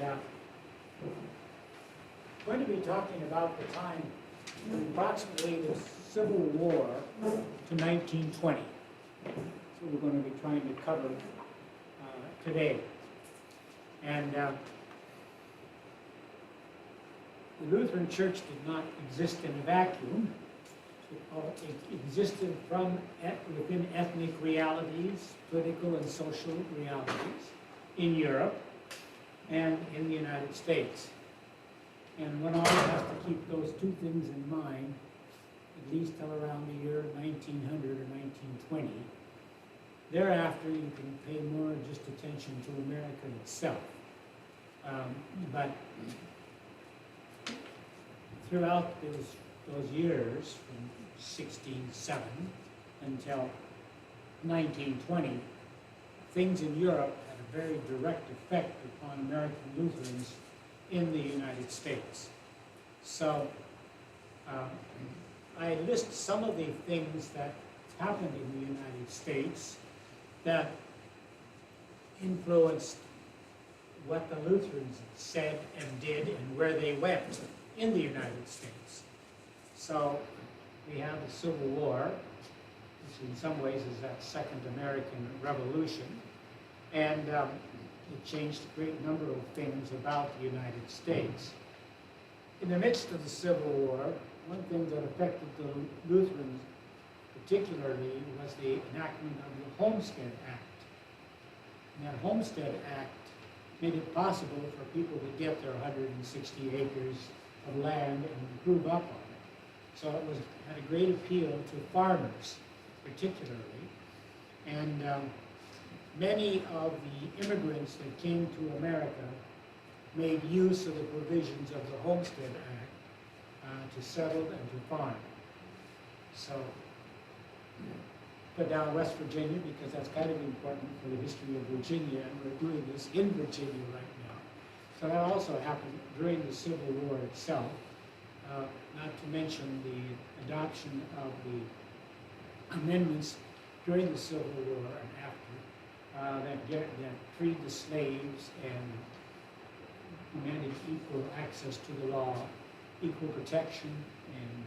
And going to be talking about the time from approximately the Civil War to 1920. So we're going to be trying to cover today. And the Lutheran Church did not exist in a vacuum. It existed from within ethnic realities, political and social realities in Europe and in the United States. And one always has to keep those two things in mind, at least till around the year 1900 or 1920. Thereafter, you can pay more just attention to America itself. But throughout those years, from 1607 until 1920, things in Europe had a very direct effect upon American Lutherans in the United States. So I list some of the things that happened in the United States that influenced what the Lutherans said and did and where they went in the United States. So we have the Civil War, which in some ways is that Second American Revolution, and it changed a great number of things about the United States. In the midst of the Civil War, one thing that affected the Lutherans particularly was the enactment of the Homestead Act. And that Homestead Act made it possible for people to get their 160 acres of land and improve up on it. So it had a great appeal to farmers, particularly. And many of the immigrants that came to America made use of the provisions of the Homestead Act to settle and to farm. So, put down West Virginia because that's kind of important for the history of Virginia, and we're doing this in Virginia right now. So that also happened during the Civil War itself, not to mention the adoption of the amendments during the Civil War and after that freed the slaves and demanded equal access to the law, equal protection, and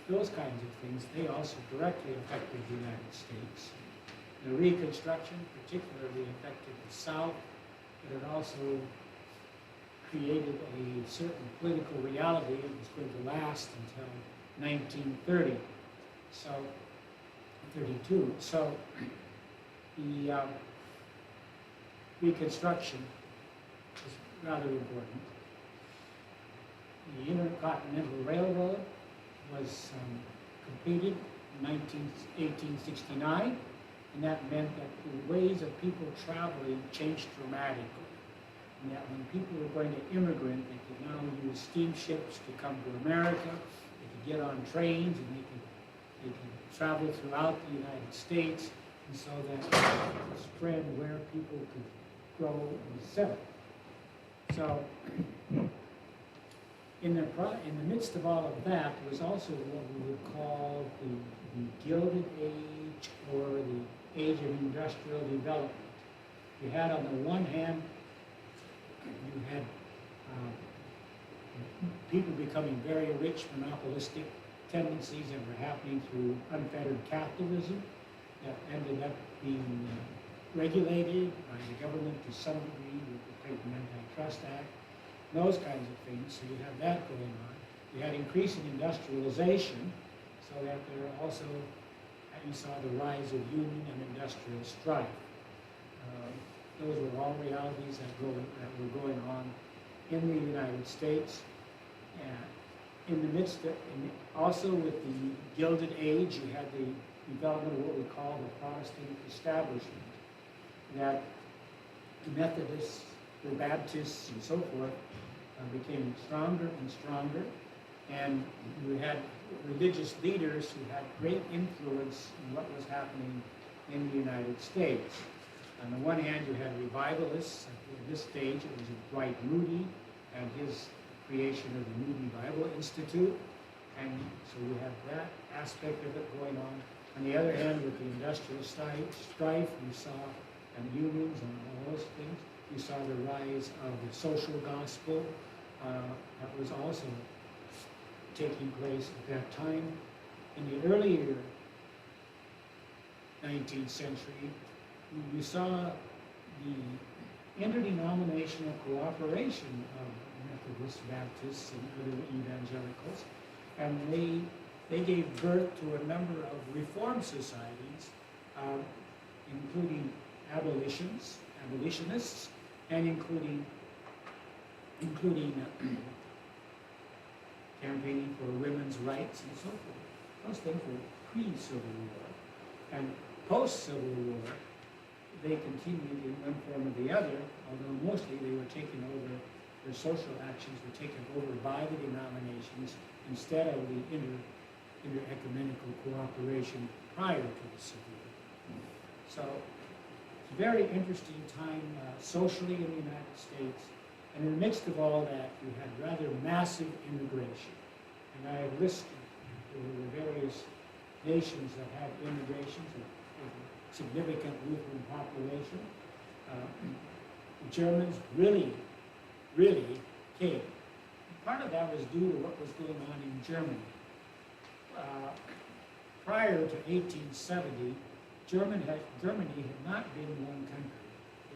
those kinds of things. They also directly affected the United States. The Reconstruction particularly affected the South, but it also created a certain political reality that was going to last until 1930, so 32. So the Reconstruction is rather important. The Intercontinental Railroad was completed in 1869, and that meant that the ways of people traveling changed dramatically. And that when people were going to immigrate, they could now use steamships to come to America, they could get on trains, and they could travel throughout the United States, and so that spread where people could grow and settle. So in the midst of all of that, there was also what we would call the Gilded Age, or the Age of Industrial Development. You had, on the one hand, you had people becoming very rich, monopolistic tendencies that were happening through unfettered capitalism that ended up being regulated by the government to some degree with the Clayton Antitrust Act, those kinds of things. So you have that going on. You had increasing industrialization, so that there also, you saw the rise of union and industrial strife. Those were all realities that were going on in the United States. In the midst of, also with the Gilded Age, you had the development of what we call the Protestant establishment, that the Methodists, the Baptists, and so forth became stronger and stronger, and you had religious leaders who had great influence in what was happening in the United States. On the one hand, you had revivalists. At this stage, it was Dwight Moody and his creation of the Moody Bible Institute, and so you have that aspect of it going on. On the other hand, with the industrial strife, you saw and unions and all those things, You saw the rise of the social gospel that was also taking place at that time. In the earlier 19th century, you saw the interdenominational cooperation of Methodists, Baptists, and other evangelicals, and they gave birth to a number of reform societies, including abolitionists, and including campaigning for women's rights and so forth. Those things were pre-Civil War. And post-Civil War, they continued in one form or the other, although mostly they were taken over, their social actions were taken over by the denominations instead of the inter-ecumenical cooperation prior to the Civil War. So it's a very interesting time socially in the United States. And in the midst of all that, you had rather massive immigration. And I have listed the various nations that had immigrations, a significant Lutheran population. The Germans really came. Part of that was due to what was going on in Germany. Prior to 1870, Germany had not been one country.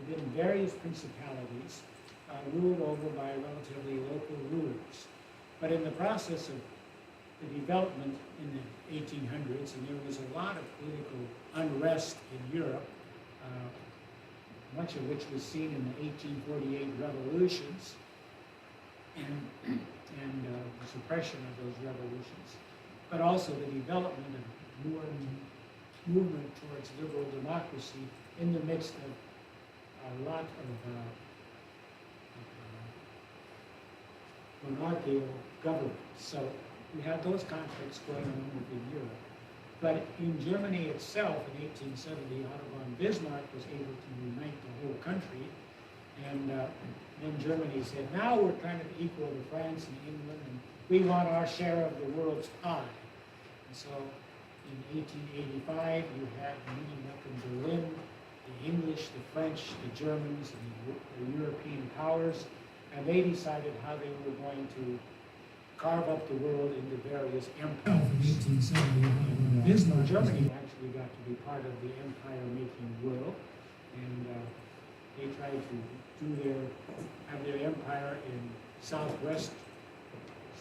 There had been various principalities ruled over by relatively local rulers. But in the process of the development in the 1800s, and there was a lot of political unrest in Europe, much of which was seen in the 1848 revolutions and the suppression of those revolutions, but also the development of more movement towards liberal democracy in the midst of a lot of monarchical government. So we had those conflicts going on within Europe. But in Germany itself, in 1870, Otto von Bismarck was able to unite the whole country. And then Germany said, now we're kind of equal to France and England, and we want our share of the world's pie. And so in 1885, you had meeting up in Berlin, the English, the French, the Germans, and the European powers, and they decided how they were going to carve up the world into various empires. In 1870, Germany actually got to be part of the empire-making world, and they tried to have their empire in southwest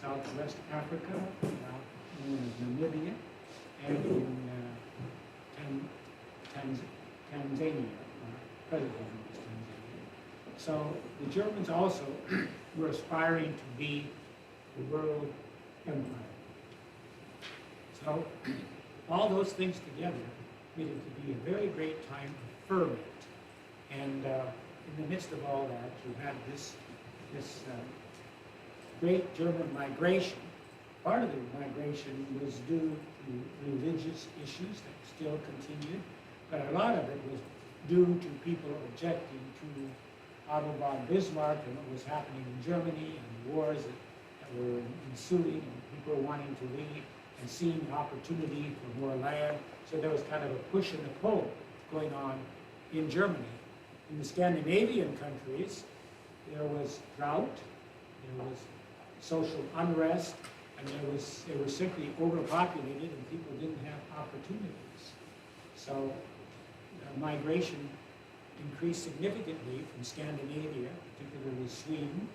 Africa, now known as Namibia, and in Tanzania, present-day Tanzania. So the Germans also were aspiring to be the world empire. So all those things together made it to be a very great time of ferment. And in the midst of all that, you had this great German migration. Part of the migration was due to religious issues that still continued, but a lot of it was due to people objecting to Otto von Bismarck and what was happening in Germany and the wars that were ensuing, and people were wanting to leave and seeing opportunity for more land. So there was kind of a push and a pull going on in Germany. In the Scandinavian countries, there was drought, there was social unrest, and they were simply overpopulated and people didn't have opportunities. So migration increased significantly from Scandinavia, particularly Sweden,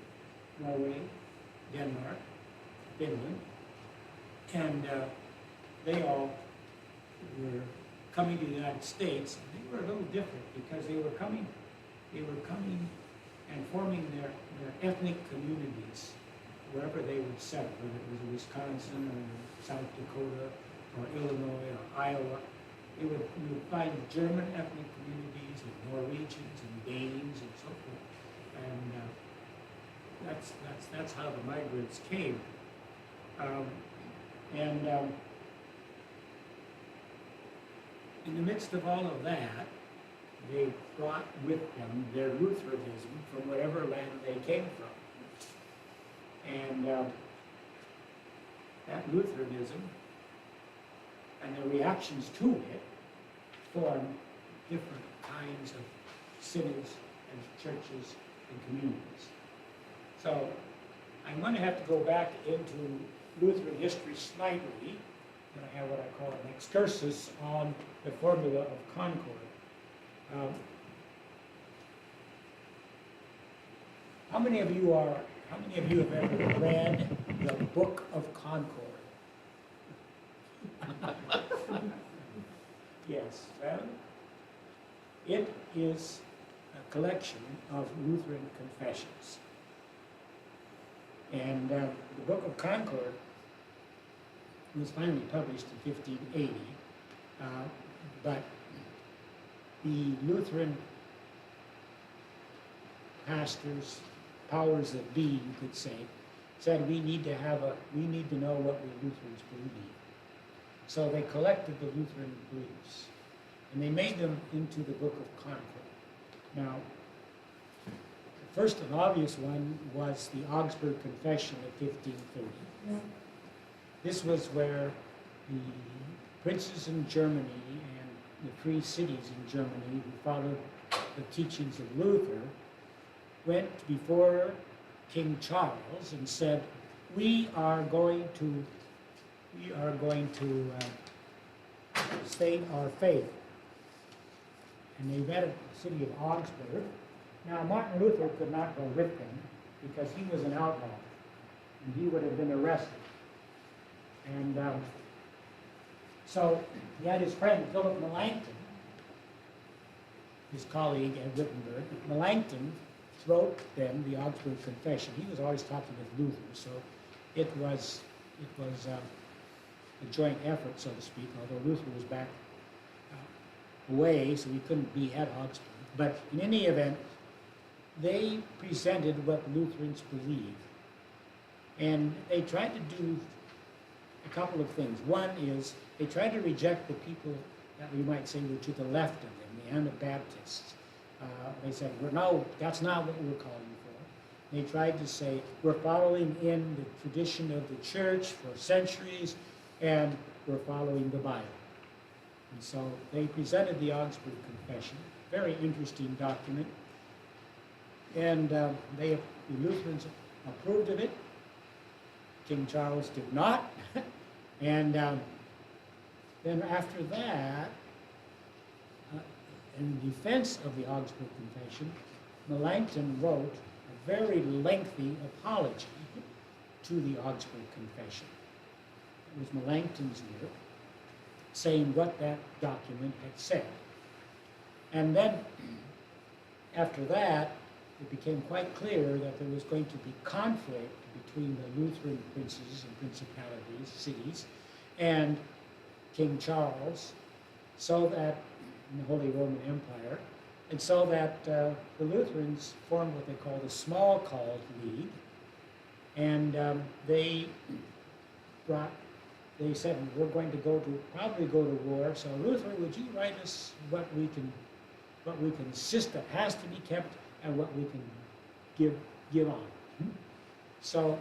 Norway, Denmark, Finland, and they all were coming to the United States. And they were a little different because they were coming and forming their ethnic communities wherever they would settle, whether it was Wisconsin or South Dakota or Illinois or Iowa. You would find German ethnic communities and Norwegians and Danes and so forth. And that's how the migrants came. In the midst of all of that, they brought with them their Lutheranism from whatever land they came from. And that Lutheranism and the reactions to it formed different kinds of synods as churches and communities. So I'm going to have to go back into Lutheran history slightly, and I have what I call an excursus on the formula of concord. How many of you have ever read the Book of Concord? Yes, well, it is a collection of Lutheran confessions. And the Book of Concord was finally published in 1580, but the Lutheran pastors, powers that be, you could say, said we need to know what the Lutherans believe. So they collected the Lutheran beliefs, and they made them into the Book of Concord. Now, the first and obvious one was the Augsburg Confession of 1530. This was where the princes in Germany and the free cities in Germany who followed the teachings of Luther went before King Charles and said, we are going to state our faith. And they met at the city of Augsburg. Now, Martin Luther could not go with them because he was an outlaw, and he would have been arrested. And so he had his friend Philip Melanchthon, his colleague at Wittenberg. Melanchthon wrote them the Augsburg Confession. He was always talking with Luther, so it was a joint effort, so to speak, although Luther was back away, so he couldn't be at Augsburg. But in any event, they presented what Lutherans believe. And they tried to do a couple of things. One is they tried to reject the people that we might say were to the left of them, the Anabaptists. They said, no, that's not what we're calling for. They tried to say, we're following in the tradition of the church for centuries, and we're following the Bible. And so they presented the Augsburg Confession, very interesting document. And the Lutherans approved of it. King Charles did not. And then after that, in defense of the Augsburg Confession, Melanchthon wrote a very lengthy apology to the Augsburg Confession. It was Melanchthon's work, saying what that document had said. And then, after that, it became quite clear that there was going to be conflict between the Lutheran princes and principalities, cities, and King Charles, so that, in the Holy Roman Empire, and so that the Lutherans formed what they called the Small Called League, and they said, we're going to probably go to war, so Luther, would you write us what we can insist that has to be kept and what we can give on. So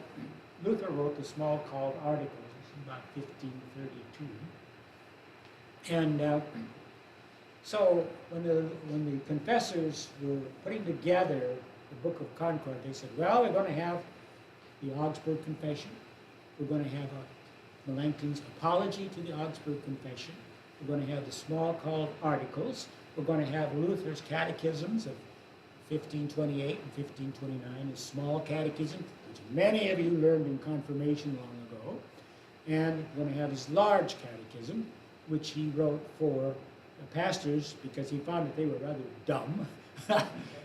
Luther wrote the Small Called Articles in about 1532. And so when the confessors were putting together the Book of Concord, they said, well, we're going to have the Augsburg Confession. We're going to have Melanchthon's apology to the Augsburg Confession. We're going to have the Small Called Articles. We're going to have Luther's catechisms of 1528 and 1529, his small catechism, which many of you learned in confirmation long ago. And we're going to have his large catechism, which he wrote for the pastors because he found that they were rather dumb.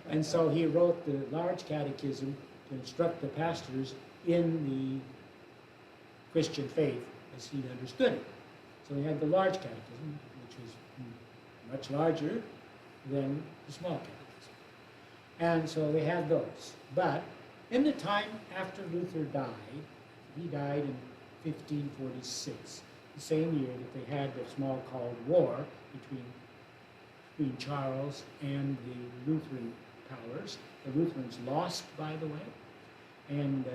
And so he wrote the large catechism to instruct the pastors in the Christian faith as he understood it. So he had the large catechism, which was much larger than the small catechism. And so they had those. But in the time after Luther died, he died in 1546, the same year that they had the Small Called War between Charles and the Lutheran powers. The Lutherans lost, by the way, and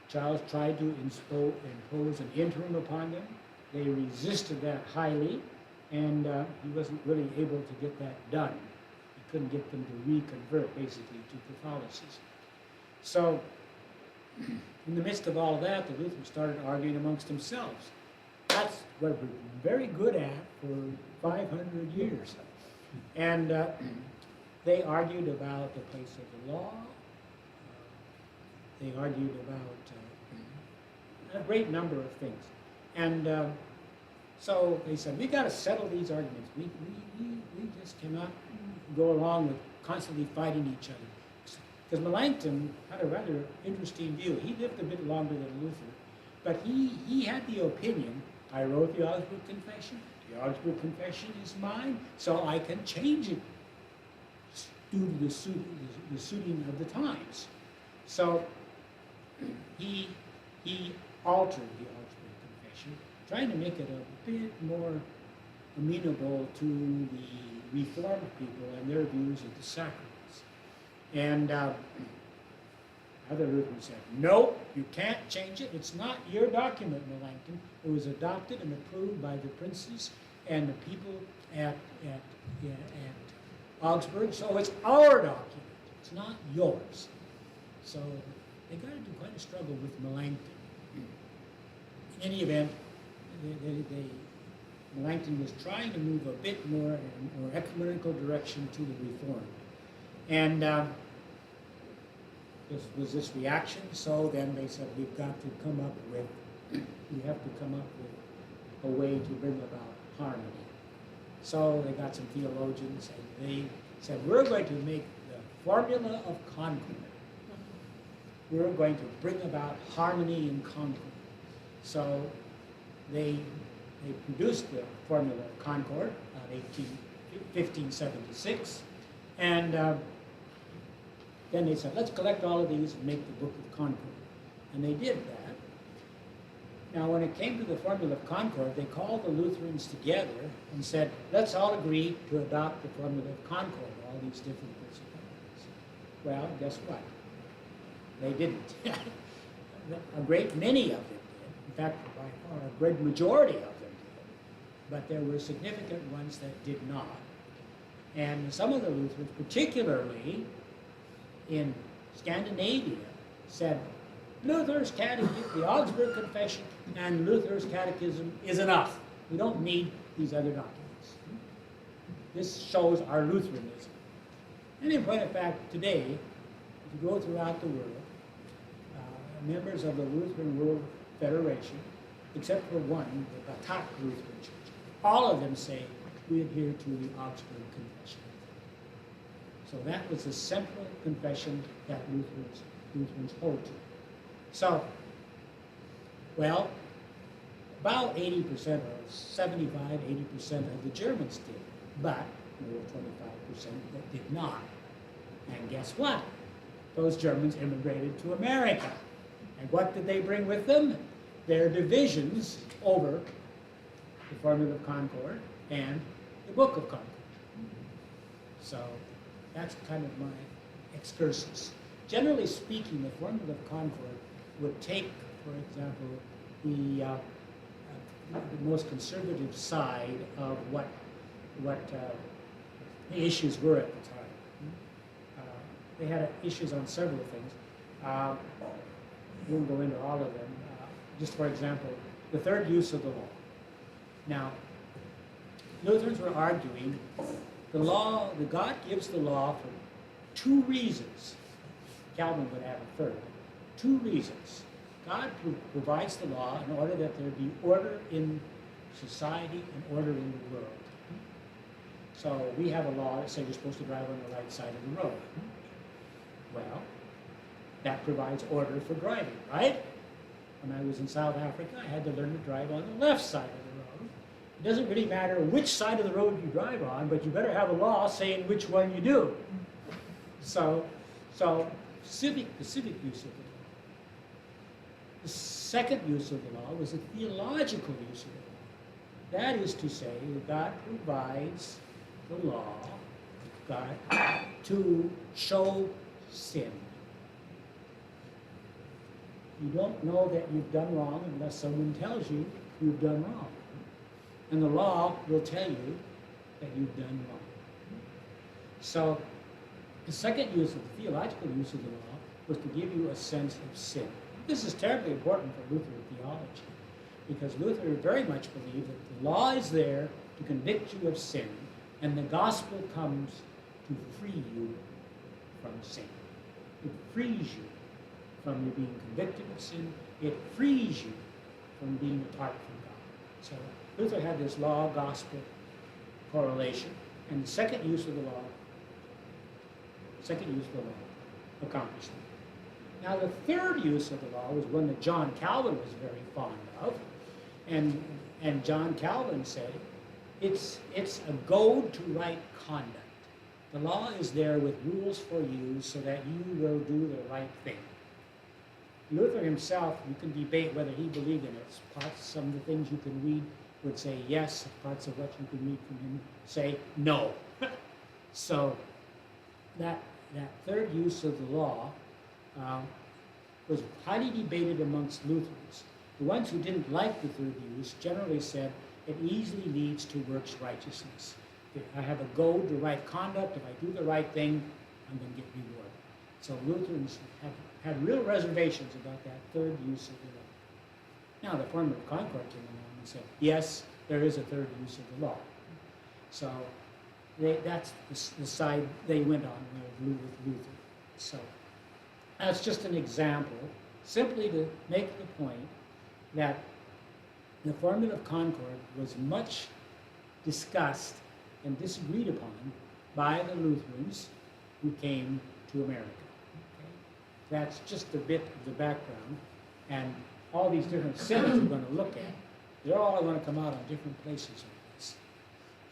Charles tried to impose an interim upon them. They resisted that highly, and he wasn't really able to get that done couldn't get them to reconvert, basically, to Catholicism. So, in the midst of all that, the Lutherans started arguing amongst themselves. That's what we're very good at for 500 years. And they argued about the place of the law. They argued about a great number of things. And so they said, we got to settle these arguments. We just cannot go along with constantly fighting each other. Because Melanchthon had a rather interesting view. He lived a bit longer than Luther, but he had the opinion, I wrote the Augsburg Confession. The Augsburg Confession is mine, so I can change it due to the suiting of the times. So he altered the Augsburg Confession, trying to make it a bit more amenable to the Reformed people and their views of the sacraments. And other Lutherans said, no, you can't change it. It's not your document, Melanchthon. It was adopted and approved by the princes and the people at Augsburg, so it's our document. It's not yours. So they got into quite a struggle with Melanchthon. In any event, Melanchthon was trying to move a bit more in a more ecumenical direction to the Reform. And this was this reaction, so then they said, we have to come up with a way to bring about harmony. So they got some theologians, and they said, we're going to make the formula of concord. We're going to bring about harmony in concord. So they produced the formula of concord in 1576, and then they said, let's collect all of these and make the Book of Concord. And they did that. Now, when it came to the formula of concord, they called the Lutherans together and said, let's all agree to adopt the formula of concord, all these different principles. Well, guess what? They didn't. A great many of them did. In fact, by far, a great majority of them did. But there were significant ones that did not. And some of the Lutherans, particularly in Scandinavia, said, Luther's catechism, the Augsburg Confession, and Luther's catechism is enough. We don't need these other documents. This shows our Lutheranism. And in point of fact, today, if you go throughout the world, members of the Lutheran World Federation, except for one, the Batak Lutheran Church, all of them say we adhere to the Augsburg Confession. So that was the central confession that Lutherans hold to. So, well, about 80% or 75, 80% of the Germans did, but there were 25% that did not. And guess what? Those Germans immigrated to America. And what did they bring with them? Their divisions over the Formula of Concord and the Book of Concord. So that's kind of my excursus. Generally speaking, the Formula of Concord would take, for example, the most conservative side of what the issues were at the time. They had issues on several things. We won't go into all of them. Just for example, the third use of the law. Now, Lutherans were arguing the law, the God gives the law for two reasons. Calvin would add a third. Two reasons. God provides the law in order that there be order in society and order in the world. So we have a law that says you're supposed to drive on the right side of the road. Well, that provides order for driving, right? When I was in South Africa, I had to learn to drive on the left side of the road. It doesn't really matter which side of the road you drive on, but you better have a law saying which one you do. So the civic use of the law. The second use of the law was the theological use of the law. That is to say, that God provides the law, to show sin. You don't know that you've done wrong unless someone tells you you've done wrong. And the law will tell you that you've done wrong. So the second use of the theological use of the law was to give you a sense of sin. This is terribly important for Lutheran theology, because Luther very much believed that the law is there to convict you of sin, and the gospel comes to free you from sin. It frees you from you being convicted of sin. It frees you from being apart from God. So Luther had this law-gospel correlation, and the second use of the law accomplished it. Now the third use of the law was one that John Calvin was very fond of, and John Calvin said, it's a goad to right conduct. The law is there with rules for you so that you will do the right thing. Luther himself, you can debate whether he believed in it. Some of the things you can read would say yes, parts of what you can read from him say no. So that third use of the law was highly debated amongst Lutherans. The ones who didn't like the third use generally said it easily leads to works righteousness. If I have a goad to right conduct, if I do the right thing, I'm going to get rewarded. So Lutherans had real reservations about that third use of the law. Now the Formula of Concord came along and said, yes, there is a third use of the law. So that's the side they went on with Luther. So that's just an example, simply to make the point that the Formula of Concord was much discussed and disagreed upon by the Lutherans who came to America. Okay? That's just a bit of the background, and all these different synods we're going to look at, they're all going to come out on different places on this.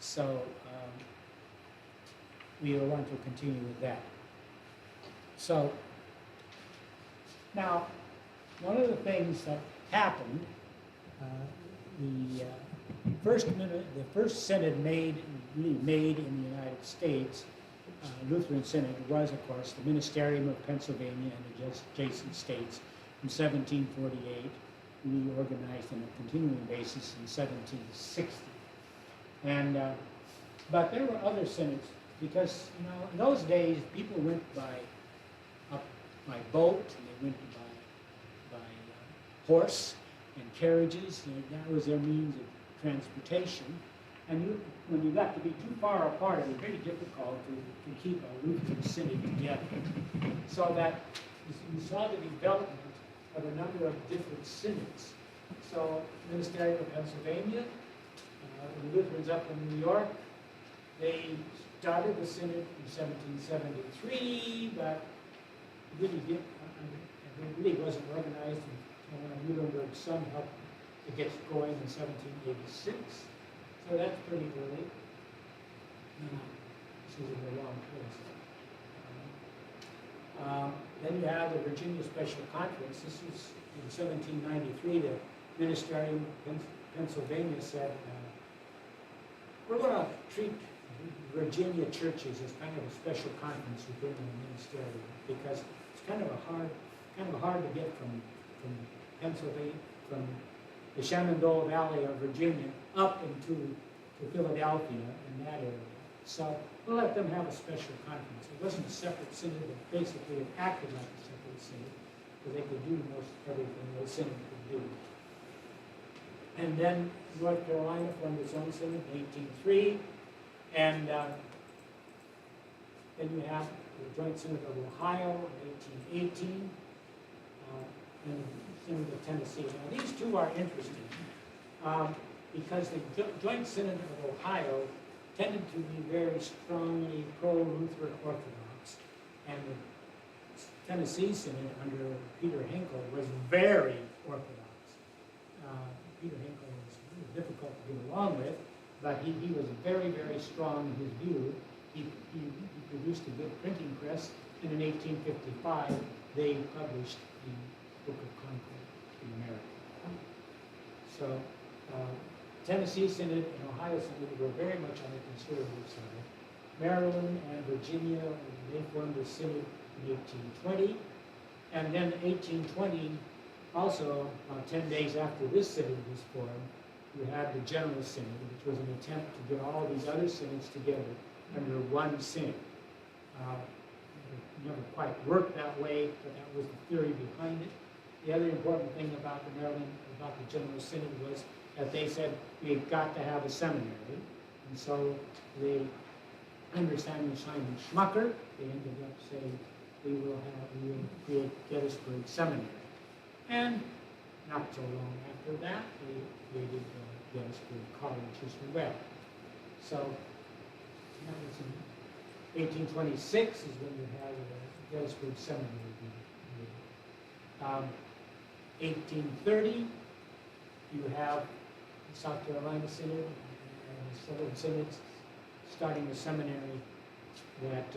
So we will want to continue with that. So now, one of the things that happened, the first synod made in the United States, Lutheran Synod, was, of course, the Ministerium of Pennsylvania and the adjacent states from 1748, reorganized on a continuing basis in 1760. And but there were other synods, because in those days people went by boat, and they went by horse and carriages, and that was their means of transportation. And when you got to be too far apart, it was very difficult to keep a Lutheran synod together. So that you saw the development of a number of different synods. So Ministerium of Pennsylvania, the Lutherans up in New York, they started the synod in 1773, but it really wasn't organized until Muhlenberg's son helped to get going in 1786. So that's pretty early. This is in the wrong place. Then you have the Virginia Special Conference. This was in 1793. The Ministerium of Pennsylvania said, we're going to treat Virginia churches as kind of a special conference within the ministerium, because it's kind of hard to get from Pennsylvania, from the Shenandoah Valley of Virginia up into Philadelphia and that area. So we'll let them have a special conference. It wasn't a separate synod, but basically it acted like a separate synod, because they could do most everything the synod could do. And then North Carolina formed its own synod in 1803, and then you have the Joint Synod of Ohio in 1818, and the Synod of Tennessee. Now these two are interesting, because the Joint Synod of Ohio tended to be very strongly pro-Lutheran Orthodox, and the Tennessee Synod under Peter Hinkle was very Orthodox. Peter Hinkle was really difficult to get along with, but he was very, very strong in his view. He produced a good printing press, and in 1855 they published the Book of Concord in America. So Tennessee Synod and Ohio Synod were very much on the conservative side. Maryland and Virginia, they formed a synod in 1820, and then 1820, also 10 days after this synod was formed, you had the General Synod, which was an attempt to get all these other synods together under one synod. It never quite worked that way, but that was the theory behind it. The other important thing about the Maryland, about the General Synod was that they said, we've got to have a seminary. And so they, under Samuel Simon Schmucker, they ended up saying, we will create Gettysburg Seminary. And not so long after that, they created Gettysburg College as well. So that was in 1826 is when you had Gettysburg Seminary being created. 1830, you have the South Carolina Synod and the Southern Synods starting a seminary that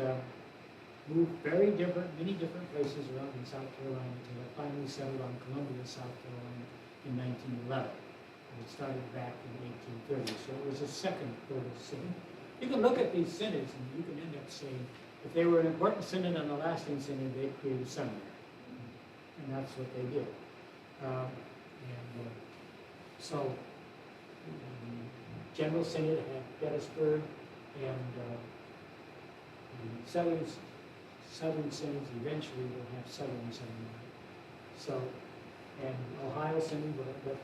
moved many different places around in South Carolina until it finally settled on Columbia, South Carolina in 1911. And it started back in 1830, so it was a second total synod. You can look at these synods and you can end up saying, if they were an important synod and a lasting synod, they'd create a seminary. And that's what they did. So, the General Synod had Gettysburg, and the Southern Synods eventually will have Southern Seminary. So, and Ohio Synod will have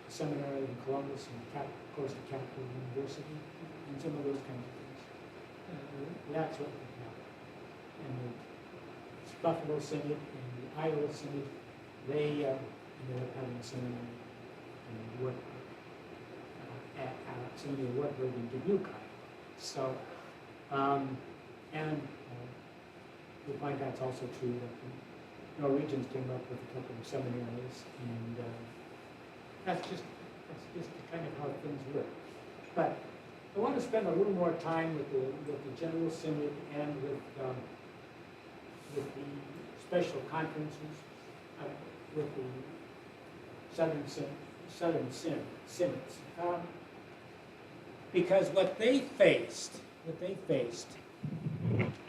seminary in Columbus, and of course the Capital University, and some of those kinds of things. That's what would happen. And the Buffalo Synod and the Iowa Synod, they ended up having a seminary in Wartburg, at Seminary of Wartburg in Dubuque, Iowa. So, you'll find that's also true that the Norwegians came up with a couple of seminaries, and that's just kind of how things work. But I want to spend a little more time with the General Synod and with the special conferences, with the Southern Synods, because what they faced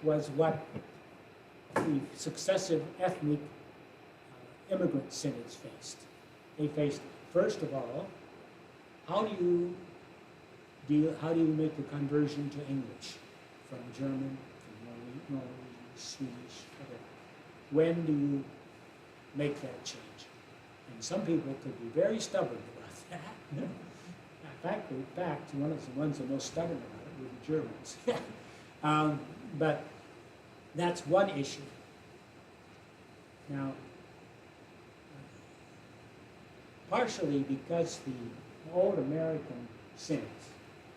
was what the successive ethnic immigrant synods faced. They faced, first of all, how do you make the conversion to English from German, from Norwegian, Swedish, whatever? When do you make that change? And some people could be very stubborn about that. In fact, one of the ones that are most stubborn about it were the Germans. But that's one issue. Now, partially because the old American synods,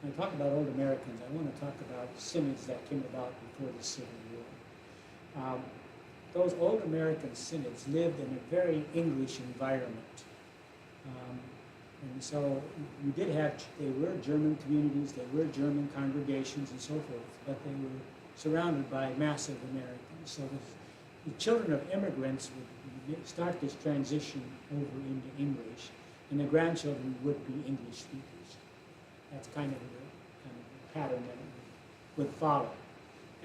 when I talk about old Americans, I want to talk about synods that came about before the Civil War. Those old American synods lived in a very English environment. And so they were German communities, they were German congregations and so forth, but they were surrounded by massive Americans. So the children of immigrants would start this transition over into English, and the grandchildren would be English speakers. That's kind of the pattern that would follow.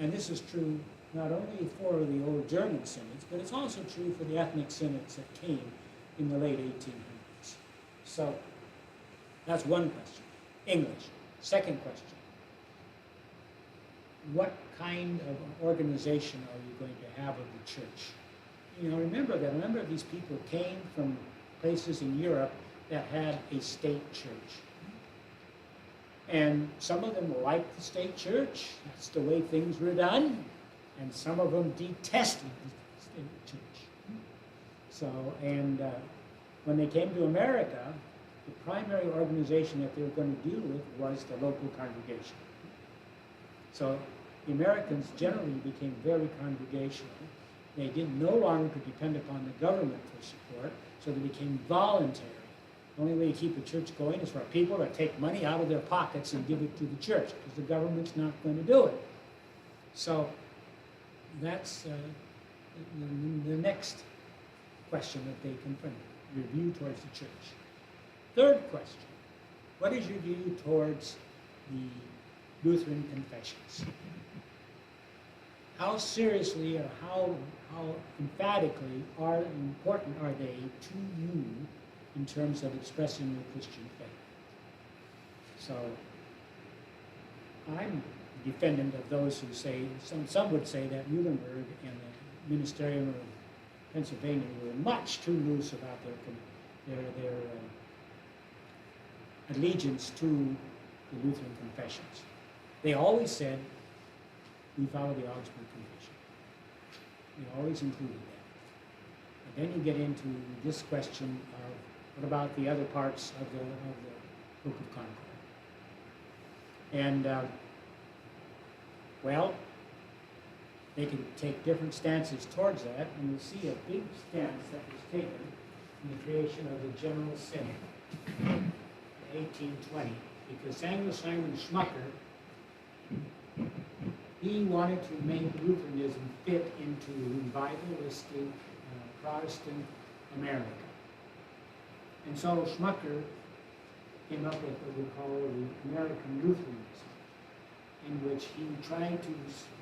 And this is true not only for the old German synods, but it's also true for the ethnic synods that came in the late 1800s. So that's one question. English. Second question. What kind of organization are you going to have of the church? You know, remember that a number of these people came from places in Europe that had a state church. And some of them liked the state church. That's the way things were done. And some of them detested the state church. So, and when they came to America, the primary organization that they were going to deal with was the local congregation. So the Americans generally became very congregational. They no longer could depend upon the government for support, so they became voluntary. The only way to keep a church going is for people to take money out of their pockets and give it to the church, because the government's not going to do it. So that's the next question that they confront, your view towards the church. Third question, what is your view towards the Lutheran confessions? How seriously or how emphatically important are they to you in terms of expressing your Christian faith? So I'm defendant of those who say, some would say that Muhlenberg and the Ministerium of Pennsylvania were much too loose about their allegiance to the Lutheran confessions. They always said, we follow the Augsburg Confession. They always included that. And then you get into this question of, what about the other parts of the Book of Concord? And, well, they can take different stances towards that, and you see a big stance that was taken in the creation of the General Synod in 1820, because Samuel Simon Schmucker, he wanted to make Lutheranism fit into revivalistic Protestant America. And so Schmucker came up with what we call the American Lutheranism, in which he tried to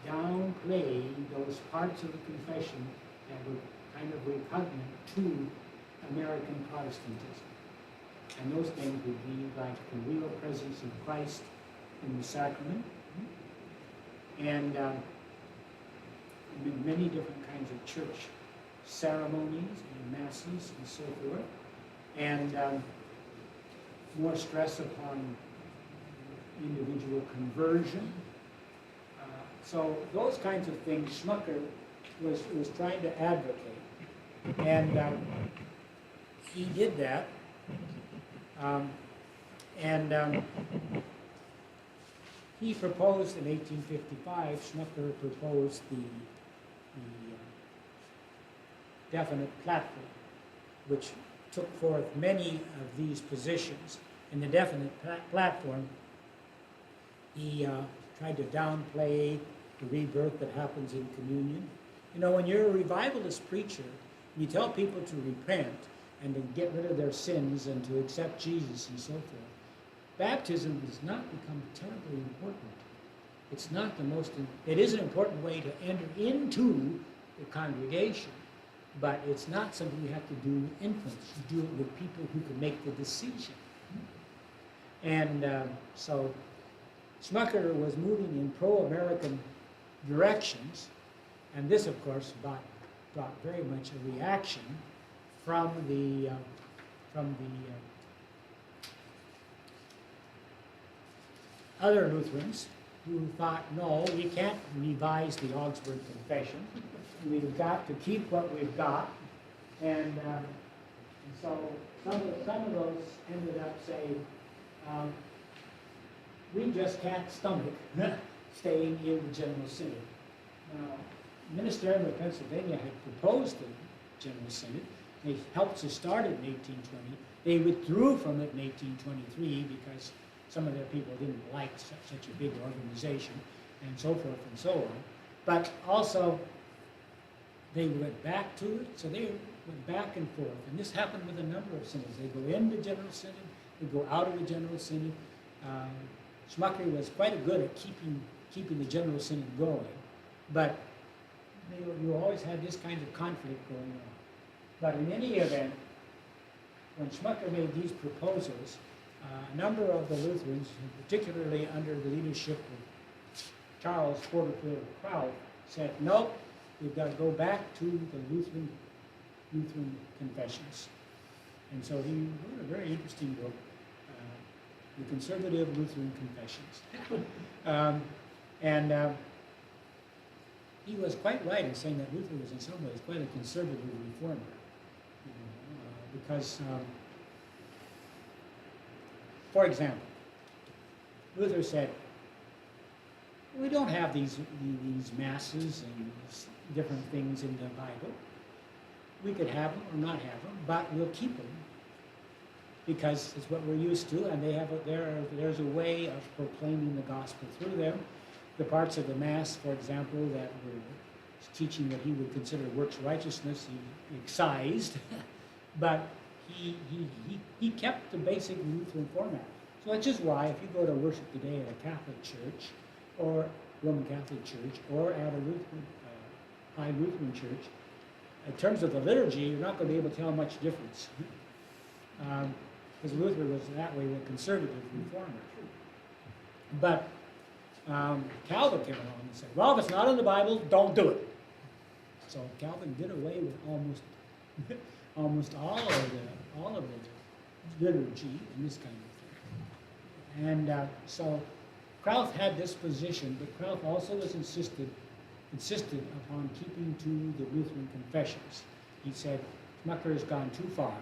downplay those parts of the confession that were kind of repugnant to American Protestantism. And those things would be like the real presence of Christ in the sacrament, and many different kinds of church ceremonies and masses and so forth, and more stress upon individual conversion. So those kinds of things Schmucker was trying to advocate, and he did that. He proposed in 1855, Schmucker proposed the definite platform, which took forth many of these positions. In the definite platform, he tried to downplay the rebirth that happens in communion. You know, when you're a revivalist preacher, you tell people to repent and to get rid of their sins and to accept Jesus and so forth. Baptism has not become terribly important. It's not the most, it is an important way to enter into the congregation, but it's not something you have to do with infants. You do it with people who can make the decision. And so Schmucker was moving in pro-American directions, and this, of course, brought very much a reaction from the other Lutherans who thought, no, we can't revise the Augsburg Confession. We've got to keep what we've got. And so some of those ended up saying, we just can't stomach staying in the General Synod. Now, the Ministerium of Pennsylvania had proposed the General Synod. They helped to start it in 1820. They withdrew from it in 1823 because some of their people didn't like such a big organization, and so forth and so on. But also, they went back to it, so they went back and forth. And this happened with a number of synods. They go into General Synod, they go out of the General Synod. Schmucker was quite good at keeping the General Synod going, but you always had this kind of conflict going on. But in any event, when Schmucker made these proposals, a number of the Lutherans, particularly under the leadership of Charles Porterfield Kraut, said, nope, we've got to go back to the Lutheran confessions. And so he wrote a very interesting book, The Conservative Lutheran Confessions. He was quite right in saying that Luther was in some ways quite a conservative reformer, because for example, Luther said, we don't have these masses and these different things in the Bible. We could have them or not have them, but we'll keep them because it's what we're used to, and there's a way of proclaiming the gospel through them. The parts of the Mass, for example, that were teaching that he would consider works righteousness, he excised, but he kept the basic Lutheran format. So that's just why if you go to worship today at a Catholic church, or Roman Catholic church, or at a High Lutheran church, in terms of the liturgy, you're not going to be able to tell much difference. Because Luther was that way a conservative reformer. But Calvin came along and said, well, if it's not in the Bible, don't do it. So Calvin did away with almost all of the liturgy and this kind of thing. And so Krauth had this position, but Krauth also was insisted upon keeping to the Lutheran confessions. He said, Schmucker has gone too far.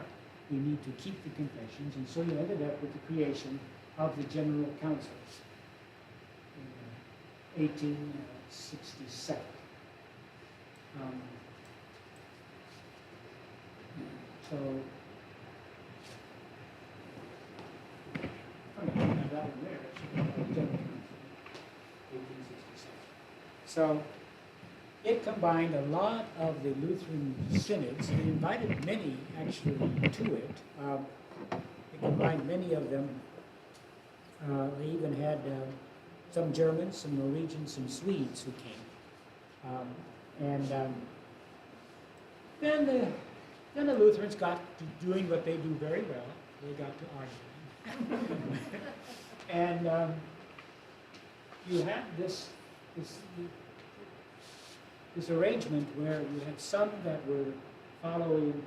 We need to keep the confessions, and so you ended up with the creation of the General Councils in 1867. So, I have that one there. General Council, 1867. So, it combined a lot of the Lutheran synods. They invited many, actually, to it. It combined many of them. They even had some Germans, some Norwegians, some Swedes who came. Then the Lutherans got to doing what they do very well. They got to arguing. And you had this arrangement where you had some that were following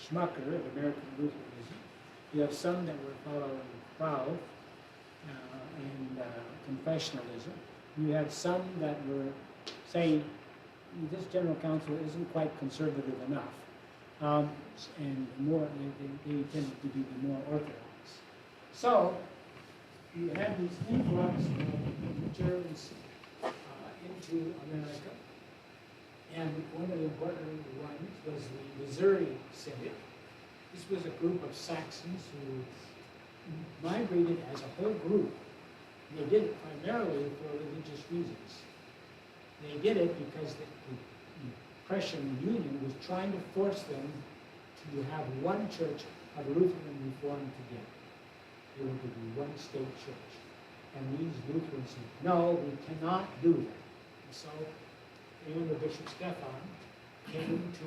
Schmucker of American Lutheranism. You have some that were following Krauth and confessionalism. You had some that were saying this General Council isn't quite conservative enough, and more they tended to be the more orthodox. So you had these influx of Germans into America. And one of the important ones was the Missouri Synod. This was a group of Saxons who migrated as a whole group. They did it primarily for religious reasons. They did it because the Prussian Union was trying to force them to have one church of Lutheran Reform together. They were to be one state church. And these Lutherans said, no, we cannot do that. And so under Bishop Stephan came to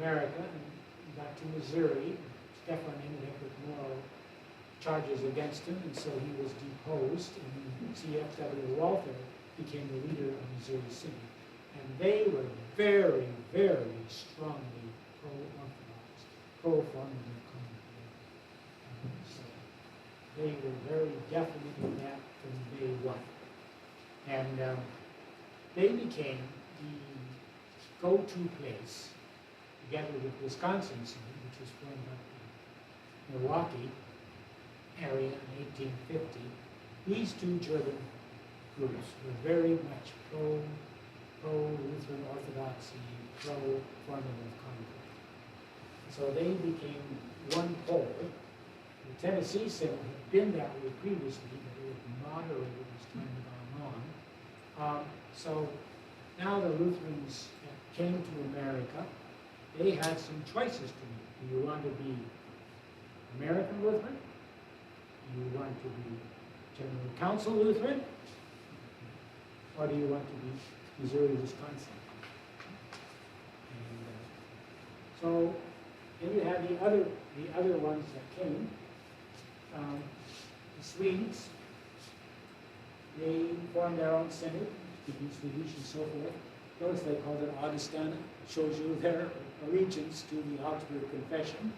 America and got to Missouri. Stephan ended up with moral charges against him, and so he was deposed, and C.F.W. Walther became the leader of Missouri Synod. And they were very, very strongly pro-Orthodox, pro-formative congregation. So they were very definitely that from day one. And they became the go-to place, together with Wisconsin Synod, which was formed up in Milwaukee area in 1850. These two German groups were very much pro-Lutheran Orthodoxy, pro-formative concord. So they became one pole. The Tennessee Synod had been that way previously, but it was moderated as time gone on. So now the Lutherans came to America. They had some choices to make. Do you want to be American Lutheran? Do you want to be General Council Lutheran? Or do you want to be Missouri, Wisconsin? And so then you have the other ones that came. The Swedes, they formed their own synod, Swedish and so forth. Notice they called it Augustana. It shows you their allegiance to the Augsburg Confession.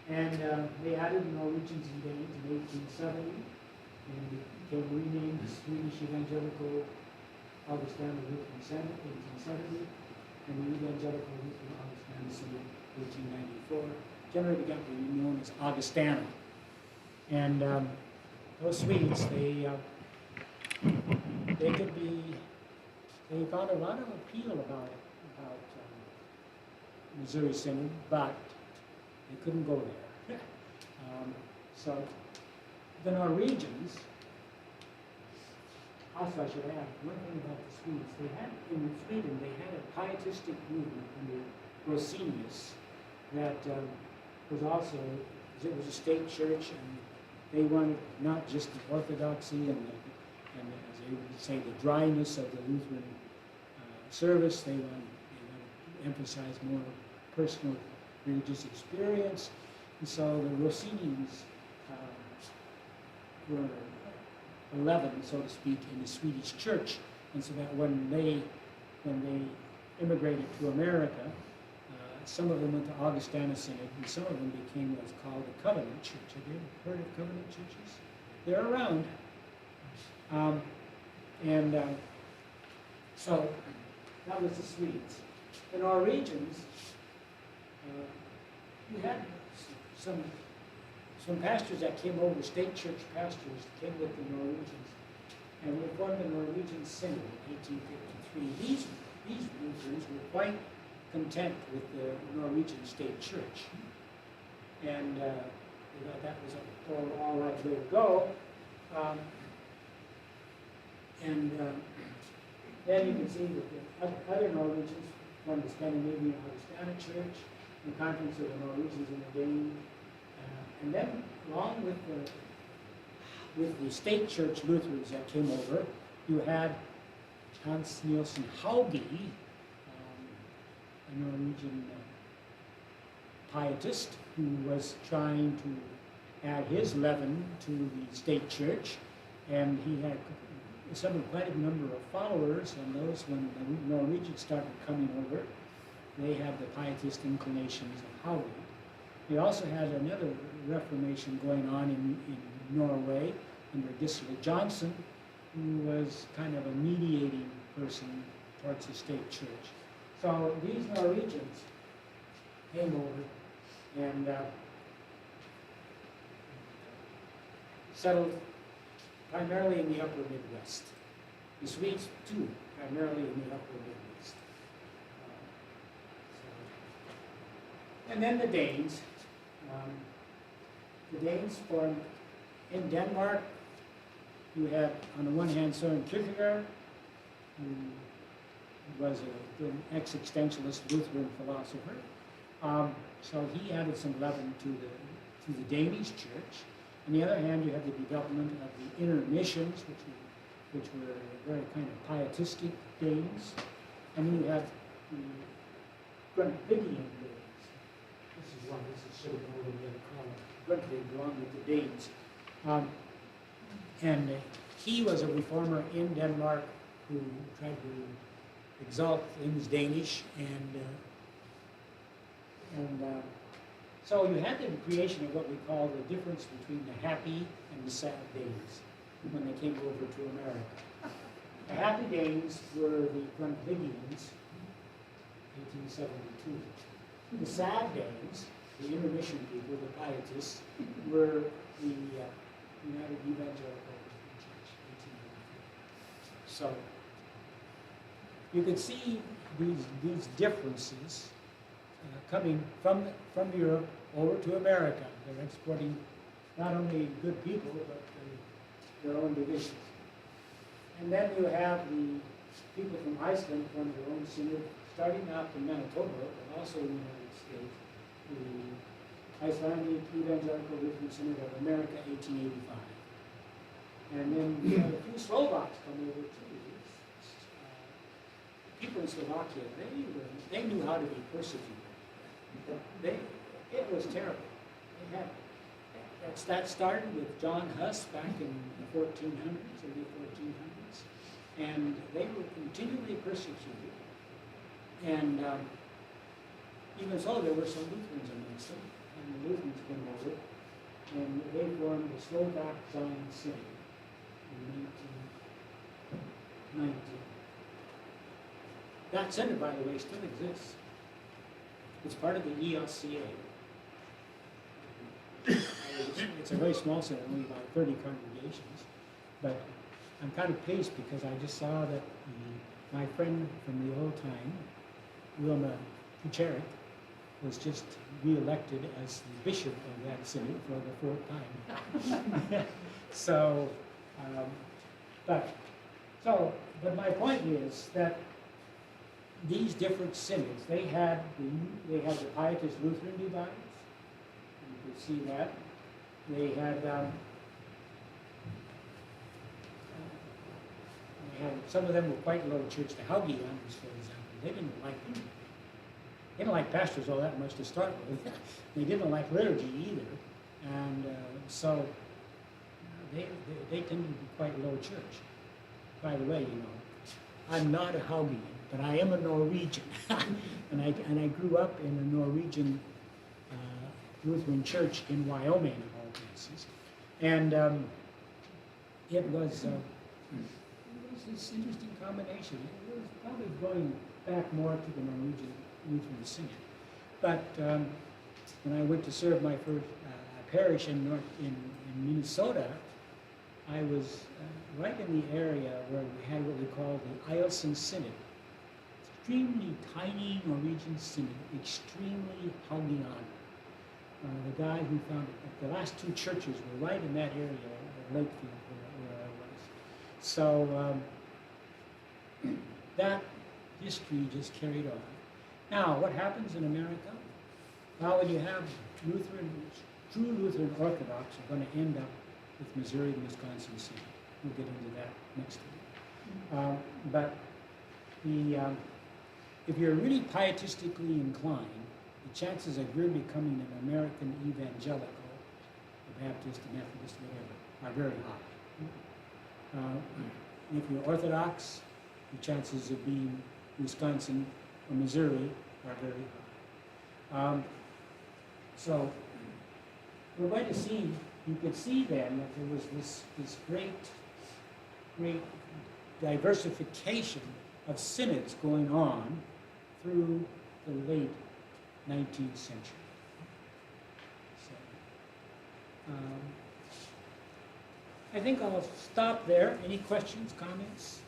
They added the Norwegians in 1870, and it became renamed the Swedish Evangelical Augustana Lutheran Synod, 1870, and the Evangelical Lutheran Augustana Synod, 1894. Generally began to be known as Augustana. And those Swedes, they got a lot of appeal about Missouri Synod, but they couldn't go there. So the Norwegians, also I should add one thing about the Swedes. In Sweden, they had a pietistic movement under Rosenius that was also, it was a state church, and they wanted not just the orthodoxy and as they would say, the dryness of the Lutheran service. They wanted to emphasize more personal religious experience. And so the Rosenians were leaven, so to speak, in the Swedish church. And so that when they immigrated to America, some of them went to Augustana Synod, and some of them became what's called a covenant church. Have you ever heard of covenant churches? They're around. So that was the Swedes. The Norwegians, you had some pastors that came over, state church pastors, came with the Norwegians, and we formed the Norwegian Synod in 1853. These Lutherans were quite content with the Norwegian state church, and they thought that was all right way to go. Then you can see that the other Norwegians formed the Scandinavian Augustana Church, the Conference of the Norwegians and the Danes, and then along with the state church Lutherans that came over, you had Hans Nielsen Hauge, a Norwegian pietist who was trying to add his leaven to the state church, and he had assembled quite a number of followers, and those, when the Norwegians started coming over, they had the pietist inclinations of Harvey. They also had another reformation going on in Norway under Gisle Johnson, who was kind of a mediating person towards the state church. So these Norwegians came over and settled primarily in the upper Midwest. The Swedes, too, primarily in the upper Midwest. And then the Danes. The Danes formed in Denmark. You had, on the one hand, Søren Kierkegaard, who was an existentialist Lutheran philosopher. So he added some leaven to the Danish church. On the other hand, you have the development of the inner missions, which were very kind of pietistic Danes. And then you have the Grundtvigian Danes. This is sort of over the other column. Grundtvig along with the Danes. And he was a reformer in Denmark who tried to exalt things Danish, so you had the creation of what we call the difference between the happy and the sad days when they came over to America. The happy days were the Grundtvigians, 1872. The sad days, the intermission people, the pietists, were the United Evangelical Church, 1895. So you can see these differences coming from Europe over to America. They're exporting not only good people, but their own divisions. And then you have the people from Iceland from their own synod, starting out in Manitoba, but also in the United States, the Icelandic Evangelical Lutheran Synod of America, 1885. And then you had a few Slovaks come over too. People in Slovakia, they knew how to be persecuted. It was terrible. That started with John Huss back in the 1400s, early 1400s, and they were continually persecuted. And even so, there were some Lutherans amongst them, and the Lutherans came over, and they formed the Slovak Zion Synod in 1919. That synod, by the way, still exists. It's part of the ELCA. It's a very small synod, only about 30 congregations. But I'm kind of pleased because I just saw that my friend from the old time, Wilma Kucherik, was just re-elected as the bishop of that synod for the 4th time. But my point is that these different synods, they had the Pietist Lutheran divides. You can see that. They had some of them were quite low church. The Haugians, for example, they didn't like pastors all that much to start with. They didn't like liturgy either, and so they tend to be quite a low church. By the way, I'm not a Haugian, but I am a Norwegian. and I grew up in a Norwegian Lutheran church in Wyoming, of all places. And it was this interesting combination. It was probably going back more to the Norwegian Lutheran Synod. But when I went to serve my first parish in Minnesota, I was right in the area where we had what we call the Eielson Synod. Extremely tiny Norwegian synod, extremely Haugian. The guy who founded the last two churches were right in that area at Lakefield where I was. So that history just carried on. Now, what happens in America? Well, when you have true Lutheran Orthodox are going to end up with Missouri and Wisconsin Synod. We'll get into that next time. But if you're really pietistically inclined, the chances of your becoming an American evangelical, a Baptist, a Methodist, whatever, are very high. If you're Orthodox, the chances of being Wisconsin or Missouri are very high. So we're going to see, you could see then that there was this great diversification of synods going on through the late 19th century. So, I think I'll stop there. Any questions, comments?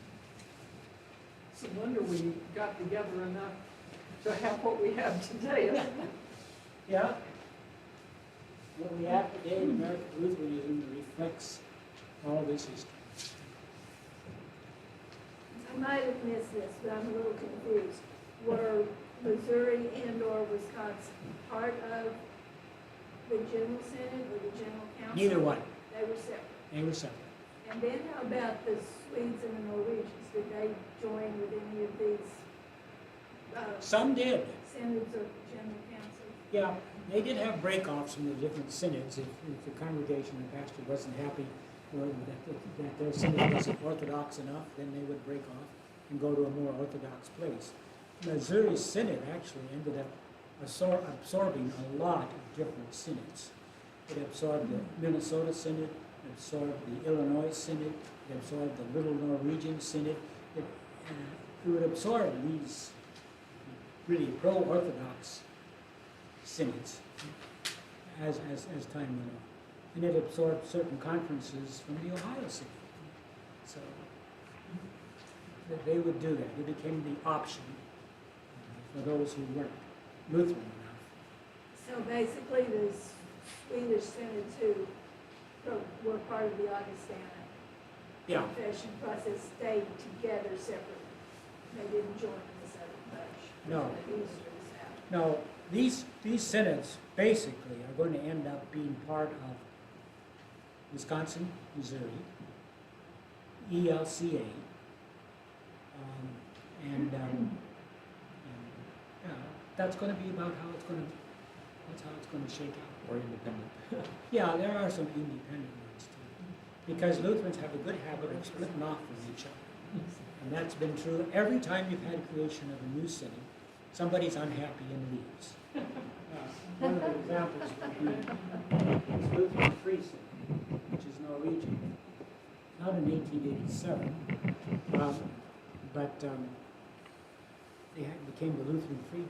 It's a wonder we got together enough to have what we have today, isn't it? Yeah. What we have today in American Lutheranism reflects all this history. I might have missed this, but I'm a little confused. Were Missouri and/or Wisconsin part of the General Synod or the General Council? Neither one. They were separate. They were separate. And then how about the Swedes and the Norwegians? Did they join with any of these Some did. synods of the General Council? Yeah, they did have break-offs from the different synods. If the congregation and pastor wasn't happy or that their synod wasn't orthodox enough, then they would break off and go to a more orthodox place. Missouri Synod actually ended up absorbing a lot of different synods. It absorbed the Minnesota Synod, it absorbed the Illinois Synod, it absorbed the Little Norwegian Synod. It would absorb these really pro-orthodox synods as time went on. And it absorbed certain conferences from the Ohio Synod. So they would do that. It became the option for those who weren't Lutheran enough. So basically the Swedish Synod too were part of the Augustana confession process, stayed together separately. They didn't join this other bunch. No. The East or the South. No, these synods basically are going to end up being part of Wisconsin, Missouri, ELCA, and that's going to be about how it's going to shake out. Or independent. Yeah, there are some independent ones too, because Lutherans have a good habit of splitting off from each other, and that's been true every time you've had creation of a new synod. Somebody's unhappy and leaves. One of the examples would be Lutheran Free Synod, which is Norwegian, not in 1887, but they became the Lutheran Free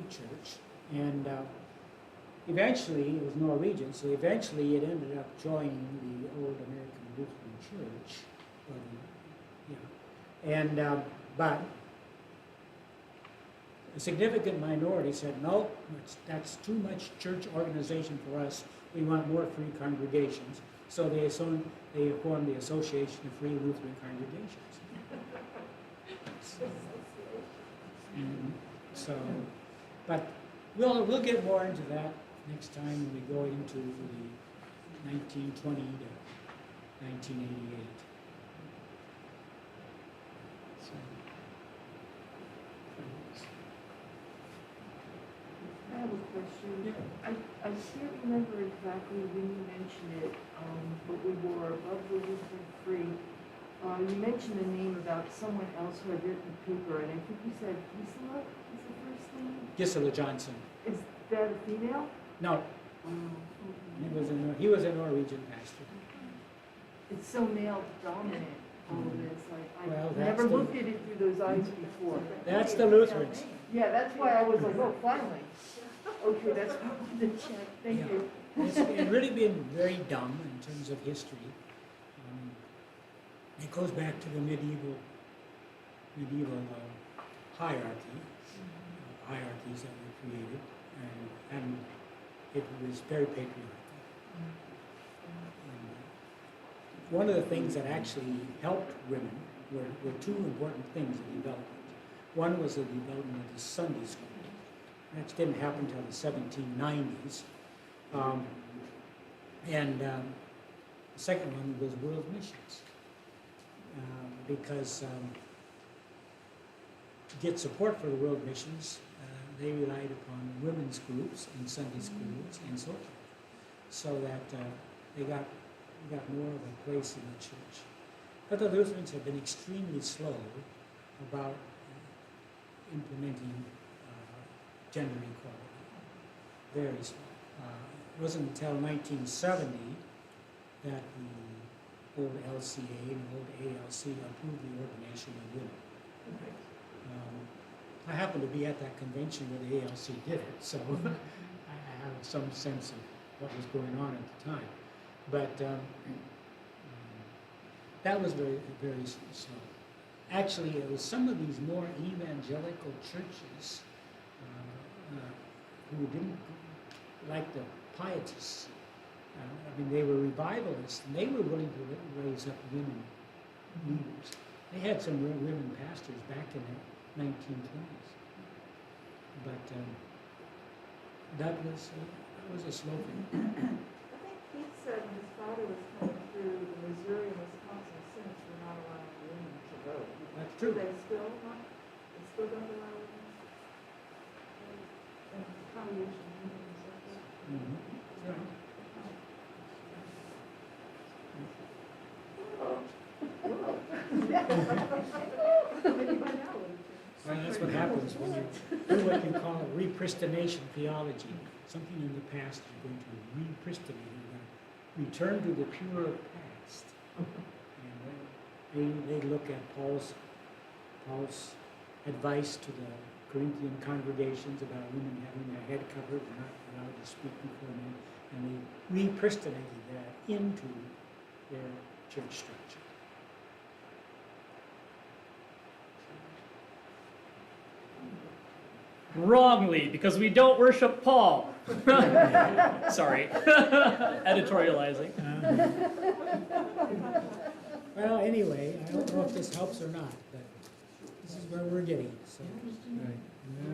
Church, and eventually it was Norwegian, so eventually it ended up joining the old American Lutheran Church, but a significant minority said, no, that's too much church organization for us. We want more free congregations. So they formed the Association of Free Lutheran Congregations. So, but we'll get more into that next time when we go into the 1920 to 1988. So, I have a question. I can't remember exactly when you mentioned it, but we were above the Lutheran Free. You mentioned a name about someone else who had written a paper, and I think you said Gisela is the first name? Gisela Johnson. Is that a female? No, Okay. he was a Norwegian pastor. It's so male dominant, all of this. Well, I've that's never the- looked at it through those eyes before. That's the Lutherans. Yeah, that's why I was like, oh, finally. Okay, that's what I wanted to check. Thank Yeah. you. It's really been very dumb in terms of history. It goes back to the medieval hierarchies that were created, and it was very patriarchal. And one of the things that actually helped women were two important things in development. One was the development of the Sunday school. That didn't happen until the 1790s. The second one was world missions. Because to get support for the world missions, they relied upon women's groups in Sunday schools and so forth, so that they got more of a place in the church. But the Lutherans have been extremely slow about implementing gender equality. Very slow. It wasn't until 1970 that the old LCA and the old ALC approved the ordination of women. I happened to be at that convention where the ALC did it, so I have some sense of what was going on at the time. But that was very, very slow. Actually, it was some of these more evangelical churches who didn't like the pietists. I mean, they were revivalists, and they were willing to raise up women leaders. They had some women pastors back in the 1920s. But that was a slow thing. I think Keith said when his father was coming through, the Missouri and Wisconsin Senates were not allowing women to vote. That's Do true. they still not? They still don't allow women? And congregation meetings like that? Mhm. That's right. Maybe by now it would Well, that's what happens when you do what you call repristination theology. Something in the past you're going to repristinate. You're going to return to the pure past. And they look at Paul's advice to the Corinthian congregations about women having their head covered and not allowed to speak before men, and they repristinated that into their church structure. Wrongly, because we don't worship Paul. Sorry. Editorializing. Well, anyway, I don't know if this helps or not, but this is where we're getting. So. Right. Yeah.